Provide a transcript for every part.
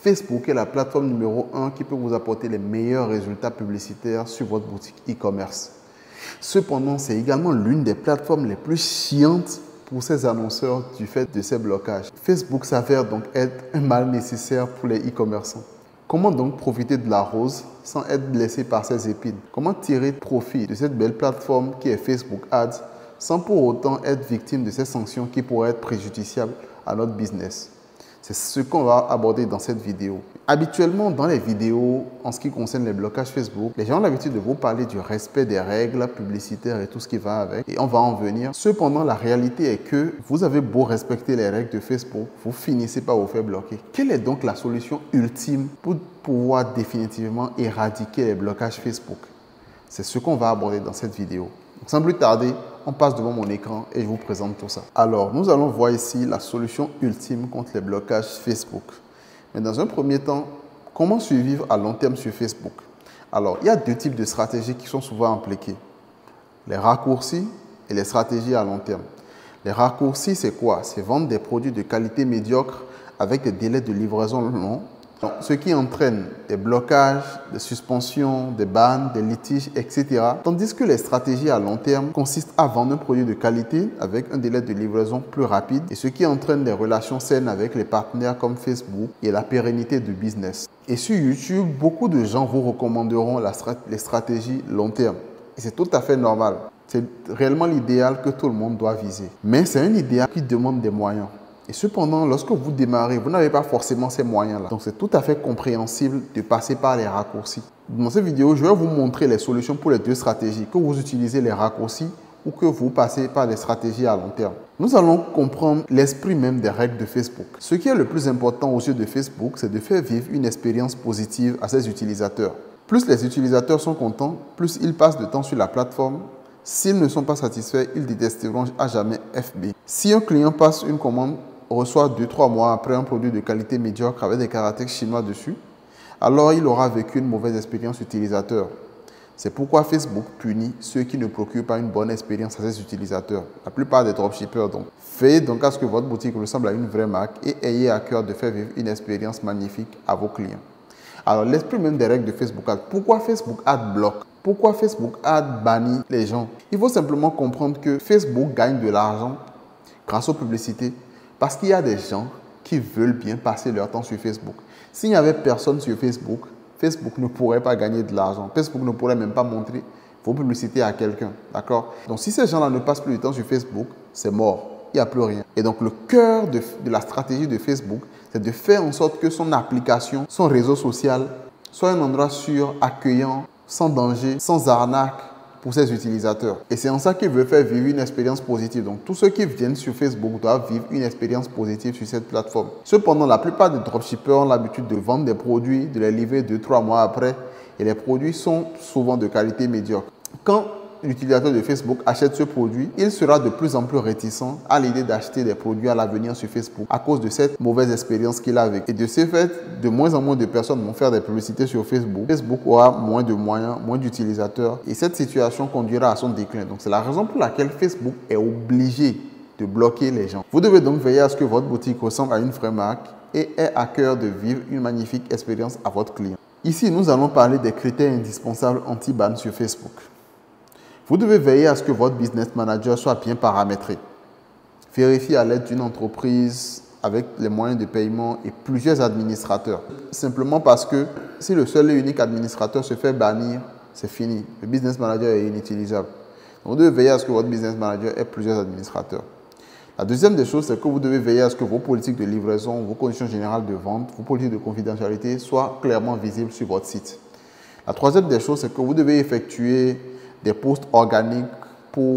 Facebook est la plateforme numéro 1 qui peut vous apporter les meilleurs résultats publicitaires sur votre boutique e-commerce. Cependant, c'est également l'une des plateformes les plus chiantes pour ces annonceurs du fait de ces blocages. Facebook s'avère donc être un mal nécessaire pour les e-commerçants. Comment donc profiter de la rose sans être blessé par ses épines? Comment tirer profit de cette belle plateforme qui est Facebook Ads sans pour autant être victime de ces sanctions qui pourraient être préjudiciables à notre business? C'est ce qu'on va aborder dans cette vidéo. Habituellement, dans les vidéos, en ce qui concerne les blocages Facebook, les gens ont l'habitude de vous parler du respect des règles publicitaires et tout ce qui va avec. Et on va en venir. Cependant, la réalité est que vous avez beau respecter les règles de Facebook, vous finissez par vous faire bloquer. Quelle est donc la solution ultime pour pouvoir définitivement éradiquer les blocages Facebook? C'est ce qu'on va aborder dans cette vidéo. Donc, sans plus tarder, on passe devant mon écran et je vous présente tout ça. Alors, nous allons voir ici la solution ultime contre les blocages Facebook. Mais dans un premier temps, comment survivre à long terme sur Facebook? Alors, il y a deux types de stratégies qui sont souvent appliquées. Les raccourcis et les stratégies à long terme. Les raccourcis, c'est quoi? C'est vendre des produits de qualité médiocre avec des délais de livraison longs. Donc, ce qui entraîne des blocages, des suspensions, des bans, des litiges, etc. Tandis que les stratégies à long terme consistent à vendre un produit de qualité avec un délai de livraison plus rapide et ce qui entraîne des relations saines avec les partenaires comme Facebook et la pérennité du business. Et sur YouTube, beaucoup de gens vous recommanderont les stratégies long terme. Et c'est tout à fait normal. C'est réellement l'idéal que tout le monde doit viser. Mais c'est un idéal qui demande des moyens. Et cependant, lorsque vous démarrez, vous n'avez pas forcément ces moyens-là. Donc, c'est tout à fait compréhensible de passer par les raccourcis. Dans cette vidéo, je vais vous montrer les solutions pour les deux stratégies, que vous utilisez les raccourcis ou que vous passez par des stratégies à long terme. Nous allons comprendre l'esprit même des règles de Facebook. Ce qui est le plus important aux yeux de Facebook, c'est de faire vivre une expérience positive à ses utilisateurs. Plus les utilisateurs sont contents, plus ils passent de temps sur la plateforme. S'ils ne sont pas satisfaits, ils détesteront à jamais FB. Si un client passe une commande, reçoit 2-3 mois après un produit de qualité médiocre avec des caractères chinois dessus, alors il aura vécu une mauvaise expérience utilisateur. C'est pourquoi Facebook punit ceux qui ne procurent pas une bonne expérience à ses utilisateurs. La plupart des dropshippers donc. Faites donc à ce que votre boutique ressemble à une vraie marque et ayez à cœur de faire vivre une expérience magnifique à vos clients. Alors l'esprit même des règles de Facebook Ads. Pourquoi Facebook Ads bloque? Pourquoi Facebook Ads bannit les gens? Il faut simplement comprendre que Facebook gagne de l'argent grâce aux publicités. Parce qu'il y a des gens qui veulent bien passer leur temps sur Facebook. S'il n'y avait personne sur Facebook, Facebook ne pourrait pas gagner de l'argent. Facebook ne pourrait même pas montrer vos publicités à quelqu'un. D'accord? Donc, si ces gens-là ne passent plus de temps sur Facebook, c'est mort. Il n'y a plus rien. Et donc, le cœur de la stratégie de Facebook, c'est de faire en sorte que son application, son réseau social, soit un endroit sûr, accueillant, sans danger, sans arnaque pour ses utilisateurs. Et c'est en ça qu'il veut faire vivre une expérience positive. Donc, tous ceux qui viennent sur Facebook doivent vivre une expérience positive sur cette plateforme. Cependant, la plupart des dropshippers ont l'habitude de vendre des produits, de les livrer 2-3 mois après. Et les produits sont souvent de qualité médiocre. Quand l'utilisateur de Facebook achète ce produit, il sera de plus en plus réticent à l'idée d'acheter des produits à l'avenir sur Facebook à cause de cette mauvaise expérience qu'il a avec. Et de ce fait, de moins en moins de personnes vont faire des publicités sur Facebook. Facebook aura moins de moyens, moins d'utilisateurs et cette situation conduira à son déclin. Donc c'est la raison pour laquelle Facebook est obligé de bloquer les gens. Vous devez donc veiller à ce que votre boutique ressemble à une vraie marque et ait à cœur de vivre une magnifique expérience à votre client. Ici, nous allons parler des critères indispensables anti-ban sur Facebook. Vous devez veiller à ce que votre business manager soit bien paramétré. Vérifiez à l'aide d'une entreprise avec les moyens de paiement et plusieurs administrateurs. Simplement parce que si le seul et unique administrateur se fait bannir, c'est fini. Le business manager est inutilisable. Donc, vous devez veiller à ce que votre business manager ait plusieurs administrateurs. La deuxième des choses, c'est que vous devez veiller à ce que vos politiques de livraison, vos conditions générales de vente, vos politiques de confidentialité soient clairement visibles sur votre site. La troisième des choses, c'est que vous devez effectuer des posts organiques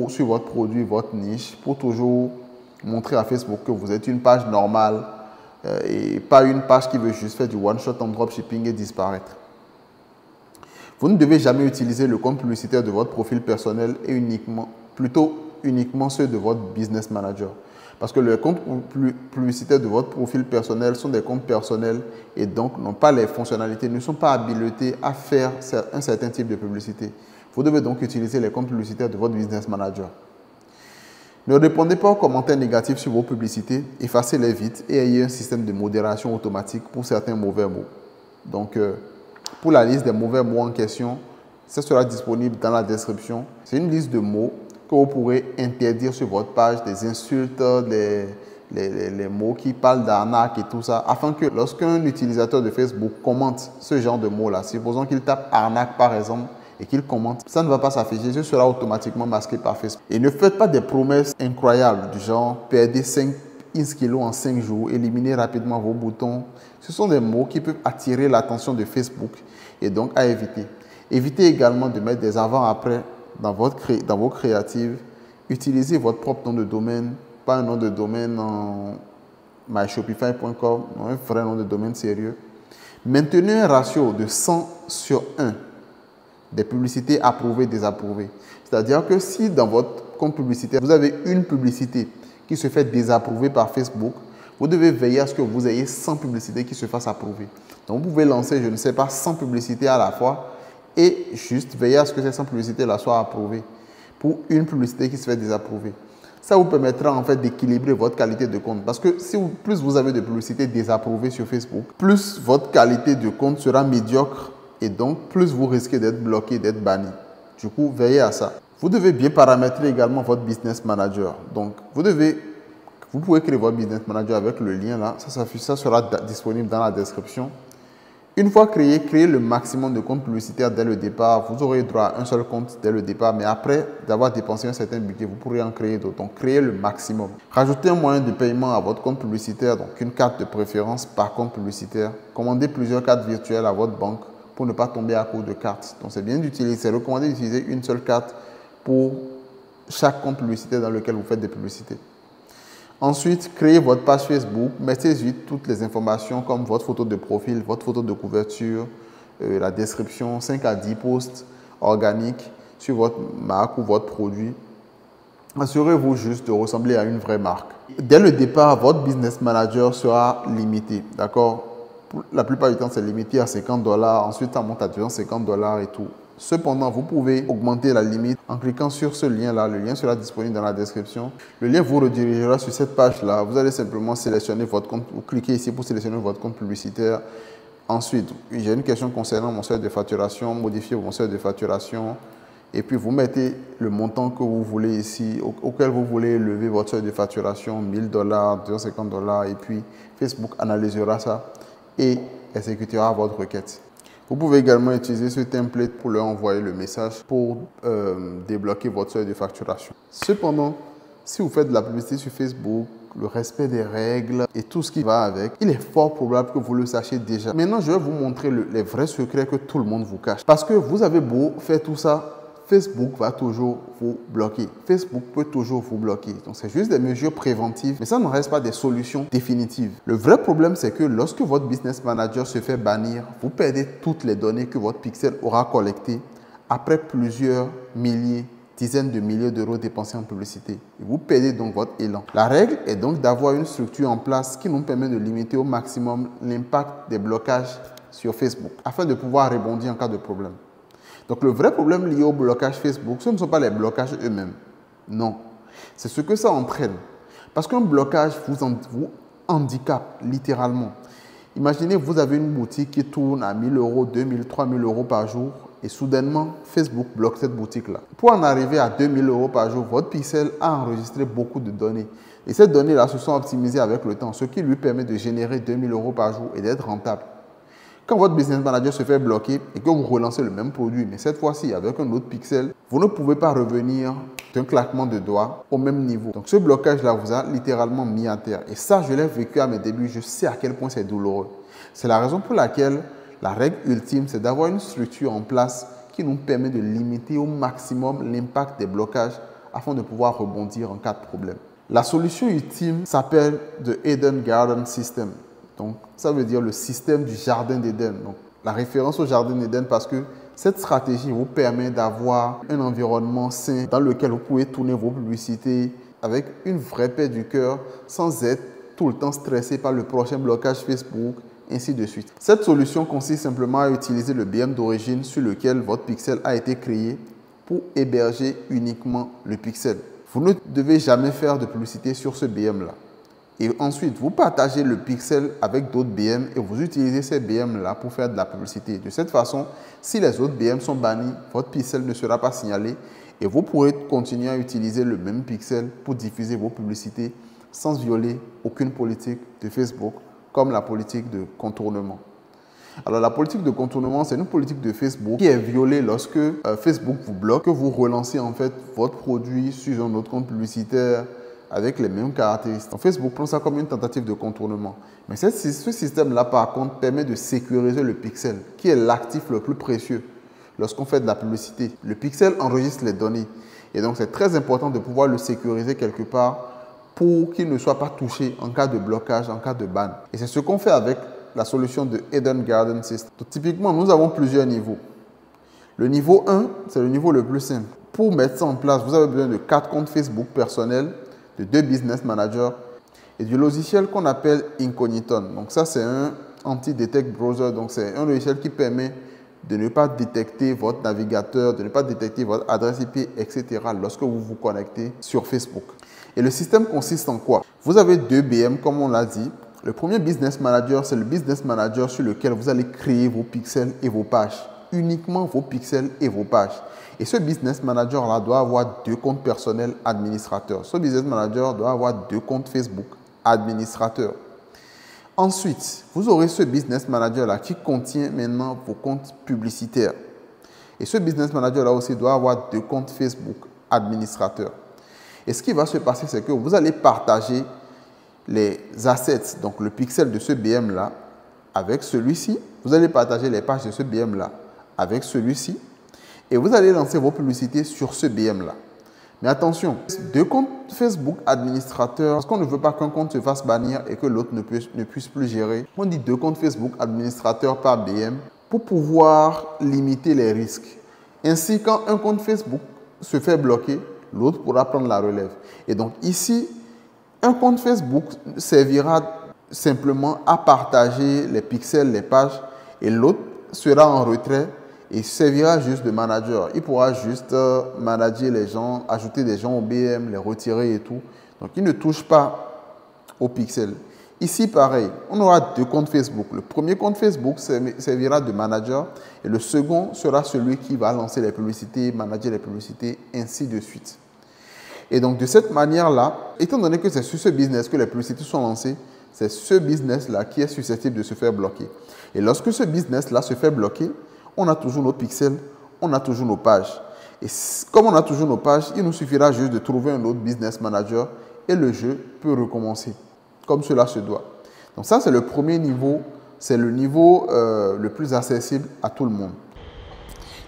sur votre produit, votre niche, pour toujours montrer à Facebook que vous êtes une page normale et pas une page qui veut juste faire du one-shot en dropshipping et disparaître. Vous ne devez jamais utiliser le compte publicitaire de votre profil personnel et uniquement ceux de votre business manager. Parce que les comptes publicitaires de votre profil personnel sont des comptes personnels et donc n'ont pas les fonctionnalités, ne sont pas habilités à faire un certain type de publicité. Vous devez donc utiliser les comptes publicitaires de votre business manager. Ne répondez pas aux commentaires négatifs sur vos publicités, effacez-les vite et ayez un système de modération automatique pour certains mauvais mots. Donc, pour la liste des mauvais mots en question, ça sera disponible dans la description. C'est une liste de mots que vous pourrez interdire sur votre page, des insultes, les mots qui parlent d'arnaque et tout ça, afin que lorsqu'un utilisateur de Facebook commente ce genre de mots-là, supposons qu'il tape arnaque par exemple, et qu'il commente, ça ne va pas s'afficher, ce sera automatiquement masqué par Facebook. Et ne faites pas des promesses incroyables du genre perdez 5 kilos en 5 jours, éliminez rapidement vos boutons. Ce sont des mots qui peuvent attirer l'attention de Facebook et donc à éviter. Évitez également de mettre des avant-après dans vos créatives. Utilisez votre propre nom de domaine, pas un nom de domaine en myshopify.com, un vrai nom de domaine sérieux. Maintenez un ratio de 100 sur 1. Des publicités approuvées, désapprouvées. C'est-à-dire que si dans votre compte publicitaire, vous avez une publicité qui se fait désapprouver par Facebook, vous devez veiller à ce que vous ayez 100 publicités qui se fassent approuver. Donc, vous pouvez lancer, je ne sais pas, 100 publicités à la fois et juste veiller à ce que ces 100 publicités-là soient approuvées pour une publicité qui se fait désapprouver. Ça vous permettra en fait d'équilibrer votre qualité de compte. Parce que plus vous avez de publicités désapprouvées sur Facebook, plus votre qualité de compte sera médiocre. Et donc, plus vous risquez d'être bloqué, d'être banni. Du coup, veillez à ça. Vous devez bien paramétrer également votre business manager. Donc, vous pouvez créer votre business manager avec le lien là. Ça sera disponible dans la description. Une fois créé, créez le maximum de comptes publicitaires dès le départ. Vous aurez droit à un seul compte dès le départ. Mais après d'avoir dépensé un certain budget, vous pourrez en créer d'autres. Donc, créez le maximum. Rajoutez un moyen de paiement à votre compte publicitaire. Donc, une carte de préférence par compte publicitaire. Commandez plusieurs cartes virtuelles à votre banque pour ne pas tomber à court de cartes. Donc, c'est bien d'utiliser, c'est recommandé d'utiliser une seule carte pour chaque compte publicitaire dans lequel vous faites des publicités. Ensuite, créez votre page Facebook, mettez-y toutes les informations comme votre photo de profil, votre photo de couverture, la description, 5 à 10 posts organiques sur votre marque ou votre produit. Assurez-vous juste de ressembler à une vraie marque. Dès le départ, votre business manager sera limité, d'accord? La plupart du temps, c'est limité à $50. Ensuite, ça monte à $250 et tout. Cependant, vous pouvez augmenter la limite en cliquant sur ce lien-là. Le lien sera disponible dans la description. Le lien vous redirigera sur cette page-là. Vous allez simplement sélectionner votre compte. Vous cliquez ici pour sélectionner votre compte publicitaire. Ensuite, j'ai une question concernant mon seuil de facturation. Modifiez mon seuil de facturation. Et puis, vous mettez le montant que vous voulez ici, auquel vous voulez élever votre seuil de facturation, $1000, $250. Et puis, Facebook analysera ça et exécutera votre requête. Vous pouvez également utiliser ce template pour leur envoyer le message pour débloquer votre seuil de facturation. Cependant, si vous faites de la publicité sur Facebook, le respect des règles et tout ce qui va avec, il est fort probable que vous le sachiez déjà. Maintenant, je vais vous montrer les vrais secrets que tout le monde vous cache. Parce que vous avez beau faire tout ça, Facebook va toujours vous bloquer. Facebook peut toujours vous bloquer. Donc, c'est juste des mesures préventives, mais ça ne reste pas des solutions définitives. Le vrai problème, c'est que lorsque votre business manager se fait bannir, vous perdez toutes les données que votre pixel aura collectées après plusieurs milliers, dizaines de milliers d'euros dépensés en publicité. Et vous perdez donc votre élan. La règle est donc d'avoir une structure en place qui nous permet de limiter au maximum l'impact des blocages sur Facebook afin de pouvoir rebondir en cas de problème. Donc, le vrai problème lié au blocage Facebook, ce ne sont pas les blocages eux-mêmes. Non. C'est ce que ça entraîne. Parce qu'un blocage vous handicape littéralement. Imaginez, vous avez une boutique qui tourne à 1000 euros, 2000, 3000 euros par jour et soudainement, Facebook bloque cette boutique-là. Pour en arriver à 2000 euros par jour, votre pixel a enregistré beaucoup de données. Et ces données-là se sont optimisées avec le temps, ce qui lui permet de générer 2000 euros par jour et d'être rentable. Quand votre business manager se fait bloquer et que vous relancez le même produit, mais cette fois-ci avec un autre pixel, vous ne pouvez pas revenir d'un claquement de doigts au même niveau. Donc ce blocage-là vous a littéralement mis à terre. Et ça, je l'ai vécu à mes débuts. Je sais à quel point c'est douloureux. C'est la raison pour laquelle la règle ultime, c'est d'avoir une structure en place qui nous permet de limiter au maximum l'impact des blocages afin de pouvoir rebondir en cas de problème. La solution ultime s'appelle The Eden Garden System. Donc, ça veut dire le système du jardin d'Éden. Donc, la référence au jardin d'Éden parce que cette stratégie vous permet d'avoir un environnement sain dans lequel vous pouvez tourner vos publicités avec une vraie paix du cœur sans être tout le temps stressé par le prochain blocage Facebook, ainsi de suite. Cette solution consiste simplement à utiliser le BM d'origine sur lequel votre pixel a été créé pour héberger uniquement le pixel. Vous ne devez jamais faire de publicité sur ce BM-là. Et ensuite, vous partagez le pixel avec d'autres BM et vous utilisez ces BM-là pour faire de la publicité. De cette façon, si les autres BM sont bannis, votre pixel ne sera pas signalé et vous pourrez continuer à utiliser le même pixel pour diffuser vos publicités sans violer aucune politique de Facebook, comme la politique de contournement. Alors, la politique de contournement, c'est une politique de Facebook qui est violée lorsque Facebook vous bloque, que vous relancez en fait votre produit sur un autre compte publicitaire avec les mêmes caractéristiques. Donc, Facebook prend ça comme une tentative de contournement. Mais ce système-là, par contre, permet de sécuriser le pixel, qui est l'actif le plus précieux lorsqu'on fait de la publicité. Le pixel enregistre les données. Et donc, c'est très important de pouvoir le sécuriser quelque part pour qu'il ne soit pas touché en cas de blocage, en cas de ban. Et c'est ce qu'on fait avec la solution de Eden Garden System. Donc, typiquement, nous avons plusieurs niveaux. Le niveau 1, c'est le niveau le plus simple. Pour mettre ça en place, vous avez besoin de 4 comptes Facebook personnels, de 2 business managers et du logiciel qu'on appelle Incogniton. Donc ça, c'est un anti-detect browser. Donc c'est un logiciel qui permet de ne pas détecter votre navigateur, de ne pas détecter votre adresse IP, etc. lorsque vous vous connectez sur Facebook. Et le système consiste en quoi? Vous avez 2 BM, comme on l'a dit. Le premier business manager, c'est le business manager sur lequel vous allez créer vos pixels et vos pages. Uniquement vos pixels et vos pages. Et ce business manager-là doit avoir 2 comptes personnels administrateurs. Ce business manager doit avoir 2 comptes Facebook administrateurs. Ensuite, vous aurez ce business manager-là qui contient maintenant vos comptes publicitaires. Et ce business manager-là aussi doit avoir 2 comptes Facebook administrateurs. Et ce qui va se passer, c'est que vous allez partager les assets, donc le pixel de ce BM-là, avec celui-ci. Vous allez partager les pages de ce BM-là avec celui-ci. Et vous allez lancer vos publicités sur ce BM-là. Mais attention, 2 comptes Facebook administrateurs, parce qu'on ne veut pas qu'un compte se fasse bannir et que l'autre ne puisse plus gérer. On dit 2 comptes Facebook administrateurs par BM pour pouvoir limiter les risques. Ainsi, quand un compte Facebook se fait bloquer, l'autre pourra prendre la relève. Et donc ici, un compte Facebook servira simplement à partager les pixels, les pages, et l'autre sera en retrait et servira juste de manager. Il pourra juste manager les gens, ajouter des gens au BM, les retirer et tout. Donc, il ne touche pas aux pixels. Ici, pareil, on aura 2 comptes Facebook. Le premier compte Facebook servira de manager et le second sera celui qui va lancer les publicités, manager les publicités, ainsi de suite. Et donc, de cette manière-là, étant donné que c'est sur ce business que les publicités sont lancées, c'est ce business-là qui est susceptible de se faire bloquer. Et lorsque ce business-là se fait bloquer, on a toujours nos pixels, on a toujours nos pages. Et comme on a toujours nos pages, il nous suffira juste de trouver un autre business manager et le jeu peut recommencer, comme cela se doit. Donc ça, c'est le premier niveau, c'est le niveau le plus accessible à tout le monde.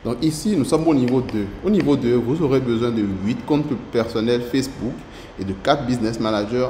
Donc ici, nous sommes au niveau 2. Au niveau 2, vous aurez besoin de 8 comptes personnels Facebook et de 4 business managers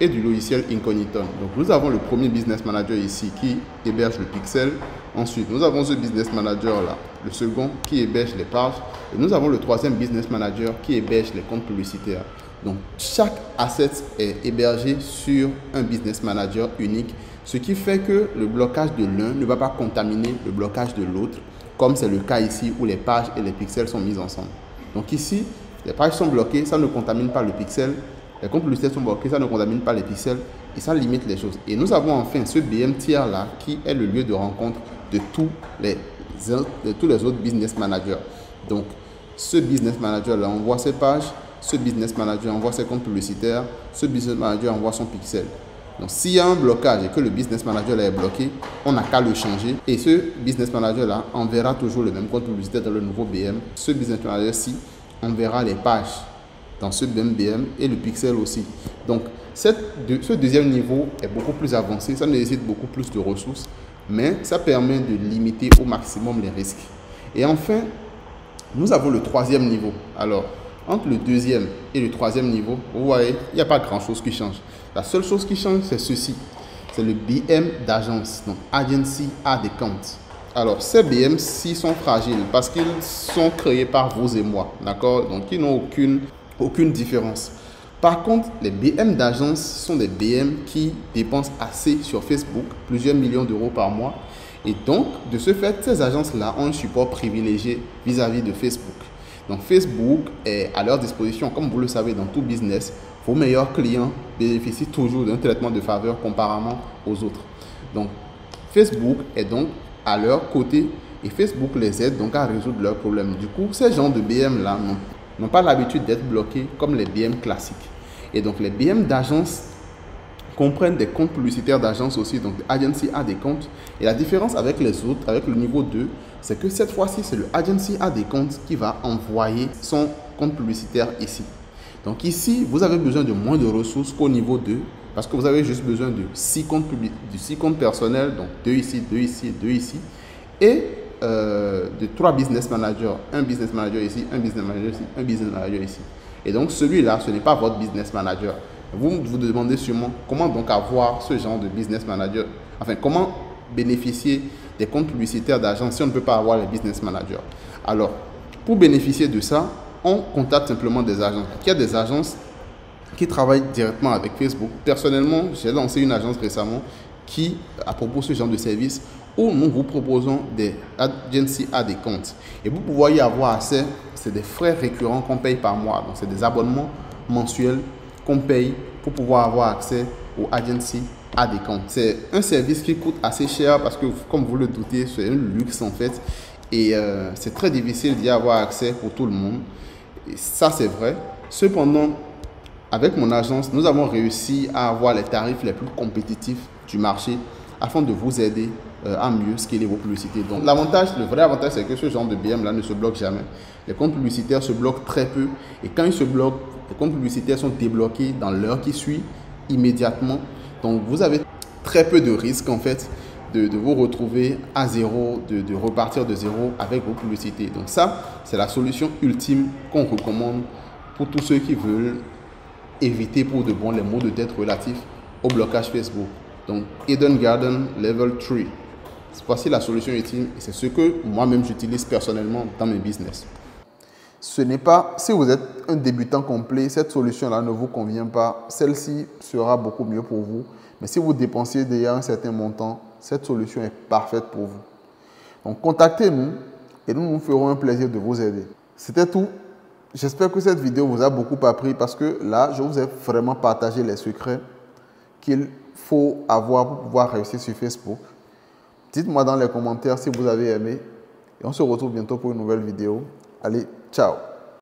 et du logiciel Incogniton. Donc nous avons le premier business manager ici qui héberge le pixel. Ensuite, nous avons ce business manager là, le second qui héberge les pages. Et nous avons le troisième business manager qui héberge les comptes publicitaires. Donc chaque asset est hébergé sur un business manager unique, ce qui fait que le blocage de l'un ne va pas contaminer le blocage de l'autre, comme c'est le cas ici où les pages et les pixels sont mis ensemble. Donc ici, les pages sont bloquées, ça ne contamine pas le pixel. Les comptes publicitaires sont bloqués, ça ne contamine pas les pixels et ça limite les choses. Et nous avons enfin ce BM tiers là qui est le lieu de rencontre de tous les autres business managers. Donc, ce business manager là envoie ses pages, ce business manager envoie ses comptes publicitaires, ce business manager envoie son pixel. Donc, s'il y a un blocage et que le business manager là est bloqué, on n'a qu'à le changer. Et ce business manager là enverra toujours le même compte publicitaire dans le nouveau BM. Ce business manager-ci enverra les pages dans ce même BM et le pixel aussi. Donc, ce deuxième niveau est beaucoup plus avancé, ça nécessite beaucoup plus de ressources, mais ça permet de limiter au maximum les risques. Et enfin, nous avons le troisième niveau. Alors, entre le deuxième et le troisième niveau, vous voyez, il n'y a pas grand-chose qui change. La seule chose qui change, c'est ceci. C'est le BM d'agence, donc Agency Ad Account. Alors, ces BM-ci sont fragiles parce qu'ils sont créés par vous et moi, d'accord? Donc, ils n'ont aucune différence. Par contre, les BM d'agence sont des BM qui dépensent assez sur Facebook, plusieurs millions d'euros par mois. Et donc, de ce fait, ces agences-là ont un support privilégié vis-à-vis de Facebook. Donc Facebook est à leur disposition. Comme vous le savez, dans tout business, vos meilleurs clients bénéficient toujours d'un traitement de faveur comparément aux autres. Donc Facebook est donc à leur côté et Facebook les aide donc à résoudre leurs problèmes. Du coup, ces gens de BM là n'ont pas l'habitude d'être bloqués comme les BM classiques. Et donc les BM d'agence comprennent des comptes publicitaires d'agence aussi. Donc Agency a des comptes. Et la différence avec les autres, avec le niveau 2, c'est que cette fois-ci, c'est le Agency a des comptes qui va envoyer son compte publicitaire ici. Donc ici, vous avez besoin de moins de ressources qu'au niveau 2 parce que vous avez juste besoin de 6 comptes personnels, donc 2 ici, 2 ici, 2 ici, et de 3 business managers, un business manager ici, un business manager ici, un business manager ici. Et donc celui-là, ce n'est pas votre business manager. Vous vous demandez sûrement comment donc avoir ce genre de business manager, enfin comment bénéficier des comptes publicitaires d'agence si on ne peut pas avoir les business managers. Alors, pour bénéficier de ça, on contacte simplement des agences. Il y a des agences qui travaillent directement avec Facebook. Personnellement, j'ai lancé une agence récemment qui propose ce genre de service où nous vous proposons des agencies à des comptes. Et vous pouvez y avoir accès, c'est des frais récurrents qu'on paye par mois. Donc, c'est des abonnements mensuels qu'on paye pour pouvoir avoir accès aux agencies à des comptes. C'est un service qui coûte assez cher parce que, comme vous le doutez, c'est un luxe en fait. Et c'est très difficile d'y avoir accès pour tout le monde. Et ça, c'est vrai. Cependant, avec mon agence, nous avons réussi à avoir les tarifs les plus compétitifs du marché afin de vous aider à mieux scaler vos publicités. Donc, le vrai avantage, c'est que ce genre de BM là ne se bloque jamais. Les comptes publicitaires se bloquent très peu. Et quand ils se bloquent, les comptes publicitaires sont débloqués dans l'heure qui suit, immédiatement. Donc, vous avez très peu de risques en fait de vous retrouver à zéro, de repartir de zéro avec vos publicités. Donc ça, c'est la solution ultime qu'on recommande pour tous ceux qui veulent éviter pour de bon les maux de tête relatifs au blocage Facebook. Donc Eden Garden Level 3. Voici la solution ultime et c'est ce que moi-même j'utilise personnellement dans mes business. Ce n'est pas, si vous êtes un débutant complet, cette solution-là ne vous convient pas. Celle-ci sera beaucoup mieux pour vous. Mais si vous dépensiez déjà un certain montant, cette solution est parfaite pour vous. Donc, contactez-nous et nous nous ferons un plaisir de vous aider. C'était tout. J'espère que cette vidéo vous a beaucoup appris parce que là, je vous ai vraiment partagé les secrets qu'il faut avoir pour pouvoir réussir sur Facebook. Dites-moi dans les commentaires si vous avez aimé et on se retrouve bientôt pour une nouvelle vidéo. Allez, ciao!